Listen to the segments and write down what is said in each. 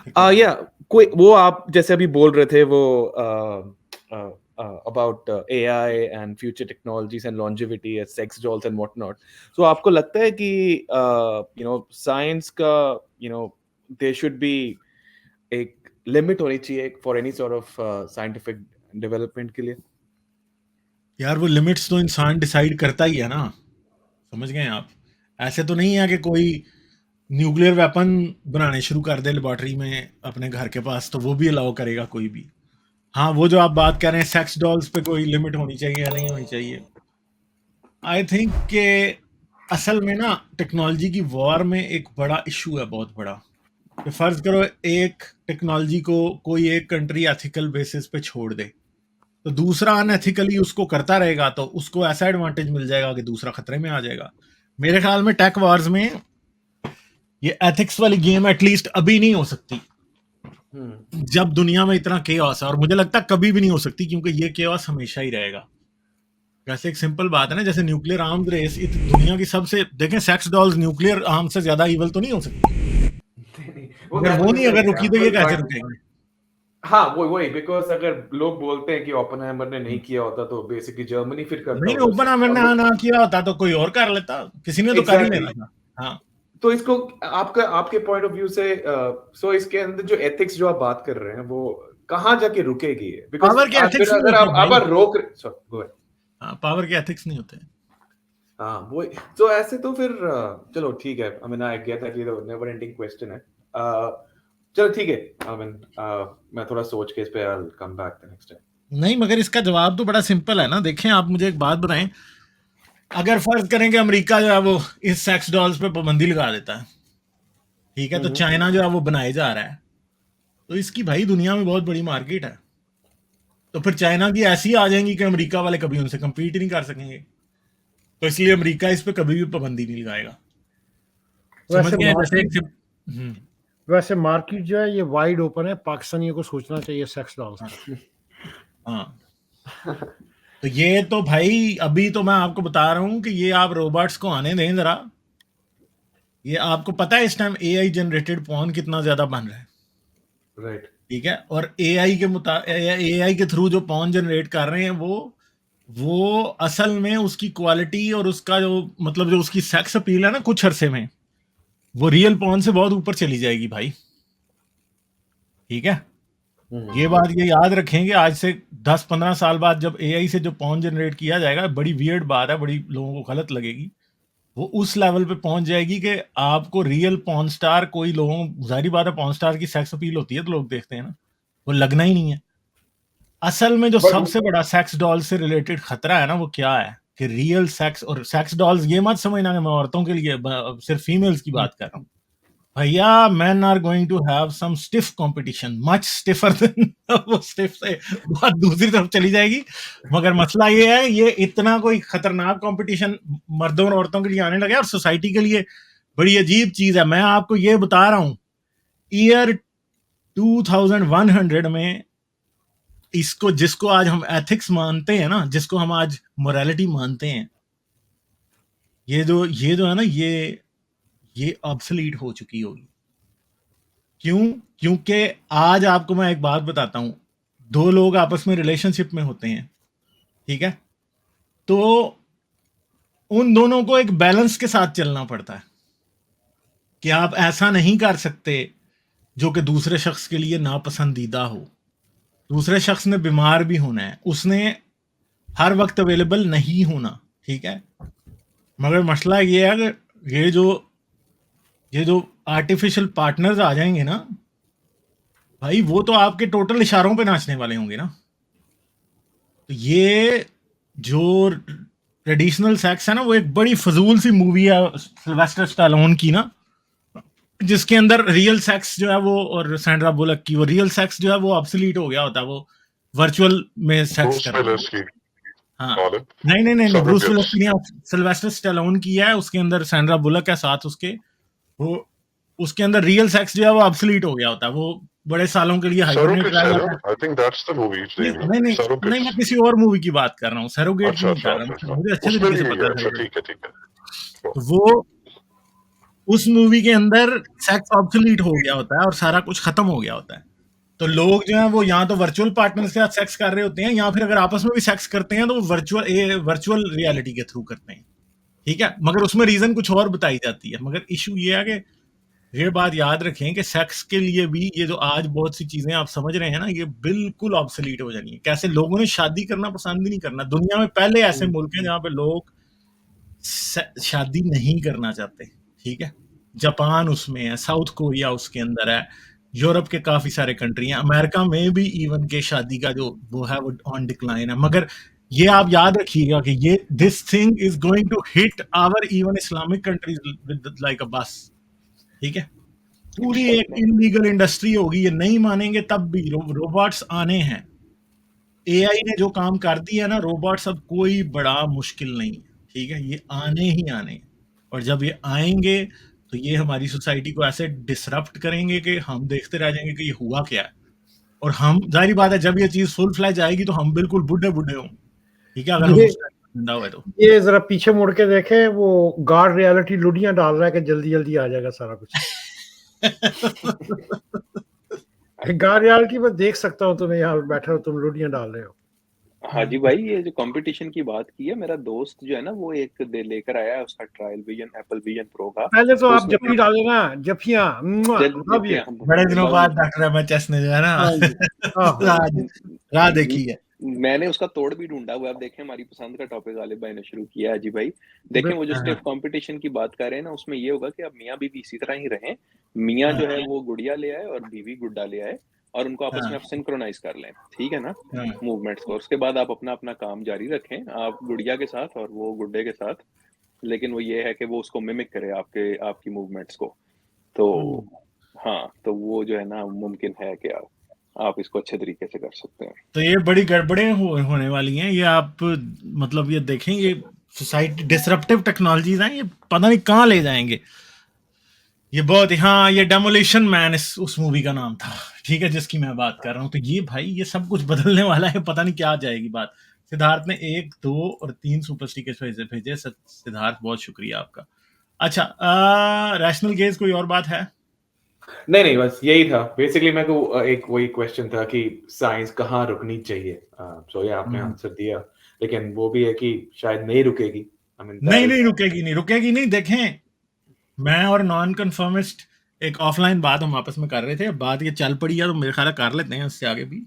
या कोई वो आप जैसे अभी बोल रहे थे वो about AI and future technologies and longevity and sex dolls and what not. So आपको लगता है कि साइंस का देयर शुड बी एक लिमिट होनी चाहिए for any sort of scientific development के लिए? यार वो लिमिट्स तो इंसान डिसाइड करता ही है ना, समझ गए आप? ऐसे तो नहीं है कि कोई न्यूक्लियर वेपन बनाने शुरू कर दे लेबॉर्टरी में अपने घर के पास तो वो भी अलाउ करेगा कोई भी। हाँ, वो जो आप बात कर रहे हैं सेक्स डॉल्स पे कोई लिमिट होनी चाहिए या नहीं होनी चाहिए, आई थिंक कि असल में ना टेक्नोलॉजी की वॉर में एक बड़ा इशू है, बहुत बड़ा। कि फर्ज करो एक टेक्नोलॉजी को कोई एक कंट्री एथिकल बेसिस पे छोड़ दे, तो दूसरा अनएथिकली उसको करता रहेगा तो उसको ऐसा एडवांटेज मिल जाएगा कि दूसरा खतरे में आ जाएगा। मेरे ख्याल में टेक वॉर्स में ये एथिक्स वाली गेम एटलीस्ट अभी नहीं हो सकती, जब दुनिया में इतना केओस है, और मुझे लगता है कभी भी नहीं हो सकती, क्योंकि ये केओस हमेशा ही रहेगा। वैसे एक सिंपल बात है ना, जैसे न्यूक्लियर आर्म्स रेस दुनिया की सबसे, देखें सेक्स डॉल्स न्यूक्लियर आर्म से ज्यादा इवल तो नहीं हो सकती। वो अगर दैट वो वाज नहीं एन अगर रुकी तो ये एग्जांपल, कैसे बट रुकेंगे? हाँ वही बिकॉज अगर लोग बोलते हैं कि ओपेनहाइमर ने नहीं किया होता तो बेसिकली जर्मनी फिर करता नहीं, होता ओपन सेक्स आर्मर ने डॉल। ना किया होता तो कोई और कर लेता, किसी ने तो कर ही एग्जैक्टली। लेना था। हाँ। तो इसको आपका आपके पॉइंट ऑफ व्यू से सो इसके अंदर जो एथिक्स जो आप बात कर रहे हैं वो कहाँ जाके रुकेगी? बिकॉज पावर के आज फिर एथिक्स नहीं अगर होते आप भाई। रोक गो अहेड। हाँ, पावर के एथिक्स नहीं होते। हाँ वो तो ऐसे तो फिर चलो ठीक है, I mean I get that, ये तो नेवर एंडिंग क्वेश्चन है। चलो ठीक है, आई मीन मैं थोड़ा सोच के इस पे I will come back the next time. नहीं, मगर इसका जवाब तो बड़ा सिंपल है ना। देखें, आप मुझे एक बात बताएं, अगर फर्ज करें कि अमेरिका जो है वो इस सेक्स डॉल्स पे पाबंदी लगा देता है, ठीक है, तो चाइना जो है वो बनाए जा रहा है, तो इसकी भाई दुनिया में बहुत बड़ी मार्केट है। तो फिर चाइना की ऐसी आ जाएंगी कि अमेरिका वाले कभी उनसे compete ही नहीं कर सकेंगे। तो इसलिए अमेरिका इस पे कभी भी पाबंदी नहीं लगाएगा। समझ वैसे गए? जैसे मार्केट एक हम्म, वैसे मार्केट जो है ये वाइड ओपन है, पाकिस्तानियों को सोचना चाहिए सेक्स डॉल्स हाँ, का। हाँ। तो ये तो भाई अभी तो मैं आपको बता रहा हूं कि ये आप रोबोट्स को आने दें जरा। ये आपको पता है इस टाइम एआई जनरेटेड पॉर्न कितना ज्यादा बन रहा है, राइट। ठीक है? और एआई के थ्रू जो पॉर्न जनरेट कर रहे हैं वो असल में उसकी क्वालिटी और उसका जो मतलब जो उसकी सेक्स अपील है ना, कुछ अरसे में वो रियल पॉर्न से बहुत ऊपर चली जाएगी भाई, ठीक है? ये बात ये याद रखेंगे, आज से 10-15 साल बाद जब एआई से जो पॉर्न जनरेट किया जाएगा, बड़ी वियर्ड बात है, बड़ी लोगों को गलत लगेगी, वो उस लेवल पे पहुंच जाएगी कि आपको रियल पॉर्न स्टार, कोई लोगों, जाहिर बात है पॉर्न स्टार की सेक्स अपील होती है तो लोग देखते हैं ना, वो लगना ही नहीं है। असल में जो बट सबसे बड़ा सेक्स डॉल से रिलेटेड खतरा है ना, वो क्या है कि रियल सेक्स, और सेक्स डॉल्स ये मत समझना कि मैं औरतों के लिए सिर्फ फीमेल्स की बात कर रहा हूँ भैया। men are going to have some stiff competition, much stiffer than वो stiff से बहुत दूसरी तरफ चली जाएगी। मगर मसला ये है, ये इतना कोई खतरनाक कंपटीशन मर्दों और औरतों के लिए आने लगा है, और सोसाइटी के लिए बड़ी अजीब चीज है। मैं आपको ये बता रहा हूं, ईयर 2100 में इसको, जिसको आज हम एथिक्स मानते हैं ना, जिसको हम आज मोरालिटी मानते हैं, ये जो है ना, ये ऑब्सोलीट हो चुकी होगी। क्यों? क्योंकि आज आपको मैं एक बात बताता हूं, दो लोग आपस में रिलेशनशिप में होते हैं, ठीक है, तो उन दोनों को एक बैलेंस के साथ चलना पड़ता है कि आप ऐसा नहीं कर सकते जो कि दूसरे शख्स के लिए नापसंदीदा हो। दूसरे शख्स ने बीमार भी होना है, उसने हर वक्त अवेलेबल नहीं होना, ठीक है? मगर मसला ये है कि ये जो आर्टिफिशियल पार्टनर्स आ जाएंगे ना भाई, वो तो आपके टोटल इशारों पे नाचने वाले होंगे ना। तो ये जो ट्रेडिशनल सेक्स है ना, वो एक बड़ी फजूल सी मूवी है सिल्वेस्टर स्टालोन की ना, जिसके अंदर रियल सेक्स जो है वो, और सैंड्रा बुलक की, वो रियल सेक्स जो है वो ऑब्सोलीट हो गया होता है, वो वर्चुअल में सेक्स कर रहे हैं। हाँ, नहीं, ब्रूस विलिस की नहीं, सिल्वेस्टर स्टालोन की है, उसके अंदर सैंड्रा बुलक है साथ उसके, वो उसके अंदर रियल सेक्स जो है वो ऑब्सोलीट हो गया होता है, वो बड़े सालों के लिए हाइबरनेट रह जाता है। I think that's the movie नहीं name, नहीं नहीं Surrogates. नहीं, मैं किसी और मूवी की बात कर रहा हूँ, सैरोगेट की अच्छा नहीं कर अच्छा रहा अच्छा हूँ, अच्छा, मुझे अच्छे उसमें तरीके भी से नहीं पता है। है अच्छा सैरोगेट। ठीक है ठीक है। तो वो उस मूवी के अंदर सेक्स ऑब्सोलीट हो गया होता है और सारा कुछ खत्म हो गया होता है। तो लोग जो है वो यहाँ तो वर्चुअल पार्टनर के साथ सेक्स कर रहे होते हैं, या फिर अगर आपस में भी सेक्स करते हैं तो वो वर्चुअल रियलिटी के थ्रू करते हैं, ठीक है। मगर उसमें रीजन कुछ और बताई जाती है। मगर इशू ये है कि ये बात याद रखें कि सेक्स के लिए भी ये जो आज बहुत सी चीजें आप समझ रहे हैं ना, ये बिल्कुल ऑब्सोलीट हो जानी है। कैसे लोगों ने शादी करना पसंद ही नहीं करना। दुनिया में पहले ऐसे मुल्क हैं जहाँ पे लोग शादी नहीं करना चाहते, ठीक है। जापान उसमें है, साउथ कोरिया उसके अंदर है, यूरोप के काफी सारे कंट्री हैं, अमेरिका में भी इवन के शादी का जो वो है वो ऑन डिक्लाइन है। मगर ये आप याद रखिएगा कि ये this thing is going to hit our even Islamic countries with like a bus, ठीक है। पूरी एक इलीगल इंडस्ट्री होगी, ये नहीं मानेंगे तब भी। रोबोट्स आने हैं, एआई ने जो काम कर दिया ना, रोबोट्स अब कोई बड़ा मुश्किल नहीं है, ठीक है। ये आने ही आने हैं, और जब ये आएंगे तो ये हमारी सोसाइटी को ऐसे डिसरप्ट करेंगे कि हम देखते रह जाएंगे कि ये हुआ क्या है। और हम, जाहिर बात है, जब ये चीज फुल फ्लैज आएगी तो हम बिल्कुल बुढ़े बुढ़े होंगे, ठीक है, अगर हम जिंदा हुए तो। ये जरा पीछे मुड़ के देखे, वो गार्ड रियलिटी लुडियां डाल रहा है कि जल्दी जल्दी आ जाएगा सारा कुछ। गार्ड रियलिटी में देख सकता हूँ तुम्हें यहाँ बैठे हो, तुम लुडियां डाल रहे हो। हाँ जी भाई, ये जो कंपटीशन की बात की है, मेरा दोस्त जो है ना वो एक लेकर आया है उसका trial vision, Apple vision pro का। पहले तो आप जफी डाले ना, जफियां बड़े दिनों बाद डॉक्टर एमएचएस ने जो है ना राह देखी है। मैंने उसका तोड़ भी ढूंढा हुआ। अब देखें, हमारी पसंद का टॉपिक गालिब भाई ने शुरू किया है जी भाई। देखें, वो जो स्टेप कंपटीशन की बात कर रहे हैं ना, उसमें ये होगा कि अब मियाँ बीवी इसी तरह ही रहें। मियाँ जो है वो गुड़िया ले आए और बीवी गुड्डा ले आए, और उनको आपस में आप सिंक्रोनाइज कर लें, ठीक है ना, मूवमेंट्स को। उसके बाद आप अपना अपना काम जारी रखें, आप गुड़िया के साथ और वो गुड्डे के साथ। लेकिन वो ये है कि वो उसको मिमिक करे आपकी मूवमेंट्स को। तो हाँ, तो वो जो है ना मुमकिन है कि आप इसको अच्छे तरीके से कर सकते हैं। तो ये बड़ी गड़बड़ें होने वाली हैं। ये आप मतलब ये देखें, ये सोसाइटी डिसरप्टिव टेक्नोलॉजीज हैं, ये पता नहीं कहाँ ले जाएंगे। ये बहुत, हाँ, ये डेमोलिशन मैन उस मूवी का नाम था, ठीक है, जिसकी मैं बात कर रहा हूँ। तो ये भाई ये सब कुछ बदलने वाला है, पता नहीं क्या जाएगी बात। सिद्धार्थ ने 1, 2 और 3 सुपर स्टिकर्स भेजे। सिद्धार्थ बहुत शुक्रिया आपका। अच्छा, रैशनल गेज कोई और बात है? नहीं, बस यही था बेसिकली। मेरे को एक वही क्वेश्चन था कि साइंस कहाँ रुकनी चाहिए। सो ये आपने आंसर दिया, लेकिन वो भी है कि शायद नहीं रुकेगी। नहीं रुकेगी। देखें, मैं और नॉन कन्फर्मिस्ट एक ऑफलाइन बात हम आपस में कर रहे थे, बात ये चल पड़ी है तो मेरे ख्याल कर लेते हैं इससे आगे भी।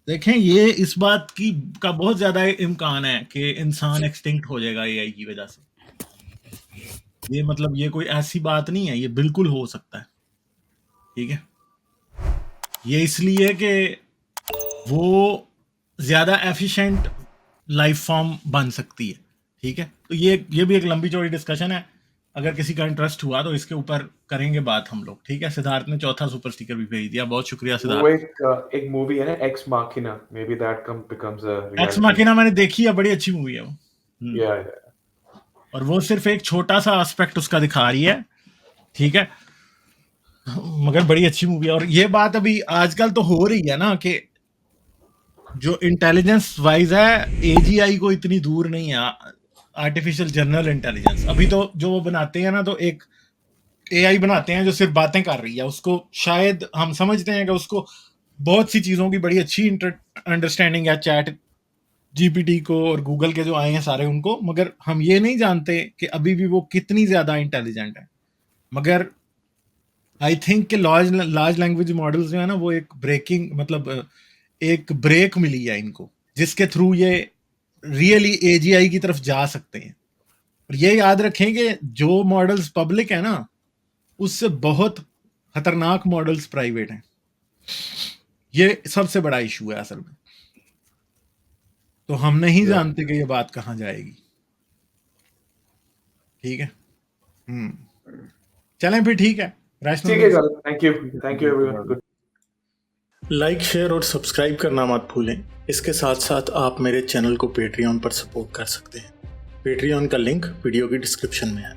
देखें, ये इस बात की का बहुत ज्यादा इम्कान है कि इंसान एक्सटिंक्ट हो जाएगा एआई की वजह से। ये मतलब ये कोई ऐसी बात नहीं है, ये बिल्कुल हो सकता है, ठीक है। ये इसलिए कि वो ज्यादा एफिशिएंट लाइफ फॉर्म बन सकती है, ठीक है। तो ये भी एक लंबी चौड़ी डिस्कशन है। अगर किसी का इंटरेस्ट हुआ तो इसके ऊपर करेंगे बात हम लोग, ठीक है। सिद्धार्थ ने 4था सुपर स्टिकर भी भेज दिया, बहुत शुक्रिया सिद्धार्थ। वो एक मूवी है ना, Ex Machina, maybe that becomes a reality. Ex Machina मैंने देखी है, बड़ी अच्छी मूवी है वो। और वो सिर्फ एक छोटा सा एस्पेक्ट उसका दिखा रही है, ठीक है, मगर बड़ी अच्छी मूवी है। और ये बात अभी आजकल तो हो रही है ना कि जो इंटेलिजेंस वाइज है, एजीआई को इतनी दूर नहीं है, आर्टिफिशियल जनरल इंटेलिजेंस। अभी तो जो वो बनाते हैं ना, तो एक एआई बनाते हैं जो सिर्फ बातें कर रही है, उसको शायद हम समझते हैं कि उसको बहुत सी चीज़ों की बड़ी अच्छी अंडरस्टैंडिंग है, चैट जीपीटी को और गूगल के जो आए हैं सारे उनको। मगर हम ये नहीं जानते कि अभी भी वो कितनी ज़्यादा इंटेलिजेंट है। मगर आई थिंक कि लार्ज लैंग्वेज मॉडल्स जो है ना, वो एक एक ब्रेक मिली है इनको, जिसके थ्रू ये रियली एजीआई की तरफ जा सकते हैं। और ये याद रखें कि जो मॉडल्स पब्लिक है ना, उससे बहुत खतरनाक मॉडल्स प्राइवेट हैं। ये सबसे बड़ा इशू है असल में। तो हम नहीं जानते कि ये बात कहाँ जाएगी, ठीक है। चलें फिर, ठीक है। Thank you everyone. Like, share और सब्सक्राइब करना मत भूलें। इसके साथ साथ आप मेरे चैनल को पेट्रियन पर सपोर्ट कर सकते हैं। पेट्रियन का लिंक वीडियो की डिस्क्रिप्शन में है।